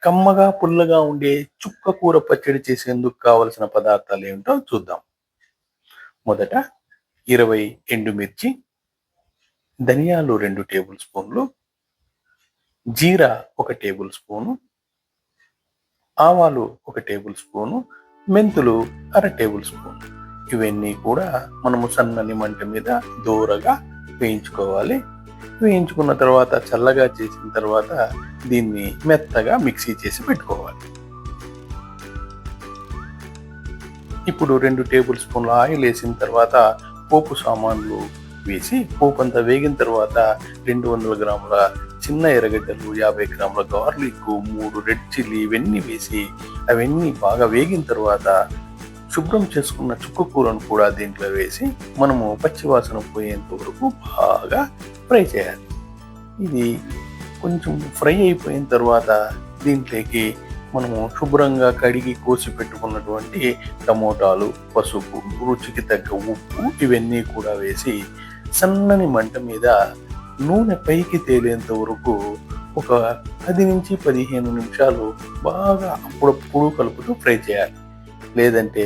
కమ్మగా, పుల్లగా ఉండే చుక్క కూర పచ్చడి చేసేందుకు కావలసిన పదార్థాలు ఏమిటో చూద్దాం. మొదట 20 ఎండుమిర్చి, ధనియాలు 2 టేబుల్ స్పూన్లు, జీరా 1 టేబుల్ స్పూను, ఆవాలు 1 టేబుల్ స్పూను, మెంతులు 1/2 టేబుల్ స్పూన్. ఇవన్నీ కూడా మనము సన్నని మంట మీద దూరగా వేయించుకోవాలి. వేయించుకున్న తర్వాత చల్లగా చేసిన తర్వాత దీన్ని మెత్తగా మిక్సీ చేసి పెట్టుకోవాలి. ఇప్పుడు 2 టేబుల్ స్పూన్ల ఆయిల్ వేసిన తర్వాత పోపు సామాన్లు వేసి పోపు అంతా వేగిన తర్వాత 200 గ్రాముల చిన్న ఎర్రగడ్డలు, 50 గ్రాముల గార్లిక్, 3 రెడ్ చిల్లీ ఇవన్నీ వేసి అవన్నీ బాగా వేగిన తర్వాత శుభ్రం చేసుకున్న చుక్క కూరను కూడా దీంట్లో వేసి మనము పచ్చివాసన పోయేంత వరకు బాగా ఫ్రై చేయాలి. ఇది కొంచెం ఫ్రై అయిపోయిన తర్వాత దీంట్లోకి మనము శుభ్రంగా కడిగి కోసి పెట్టుకున్నటువంటి టమోటాలు, పసుపు, రుచికి తగ్గ ఉప్పు ఇవన్నీ కూడా వేసి సన్నని మంట మీద నూనె పైకి తేలేంత వరకు ఒక 10 నుంచి 15 నిమిషాలు బాగా అప్పుడప్పుడు కలుపుతూ ఫ్రై చేయాలి. లేదంటే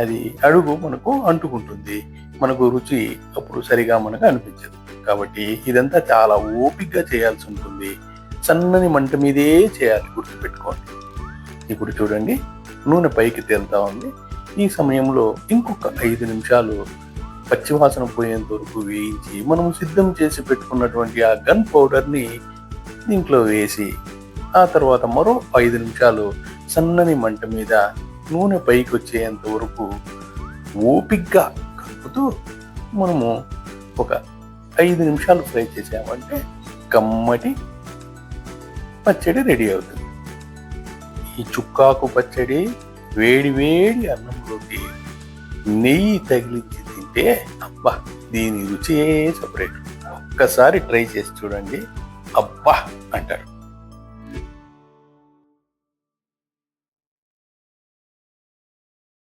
అది అడుగు మనకు అంటుకుంటుంది, మనకు రుచి అప్పుడు సరిగా మనకు అనిపించదు. కాబట్టి ఇదంతా చాలా ఓపికగా చేయాల్సి ఉంటుంది. సన్నని మంట మీదే చేయాలి, గుర్తుపెట్టుకోండి. ఇప్పుడు చూడండి, నూనె పైకి తేలుతా ఉంది. ఈ సమయంలో ఇంకొక 5 నిమిషాలు పచ్చివాసన పోయేంత వరకు వేయించి మనం సిద్ధం చేసి పెట్టుకున్నటువంటి ఆ గన్ పౌడర్ని దీంట్లో వేసి ఆ తర్వాత మరో 5 నిమిషాలు సన్నని మంట మీద నూనె పైకి వచ్చేంత వరకు ఓపిగ్గా కలుపుతూ మనము ఒక 5 నిమిషాలు ఫ్రై చేసామంటే కమ్మటి పచ్చడి రెడీ అవుతుంది. ఈ చుక్కాకు పచ్చడి వేడి వేడి అన్నంలోకి నెయ్యి తగిలించి తింటే అబ్బా, దీని రుచే సపరేట్. ఒక్కసారి ట్రై చేసి చూడండి, అబ్బా అంటారు.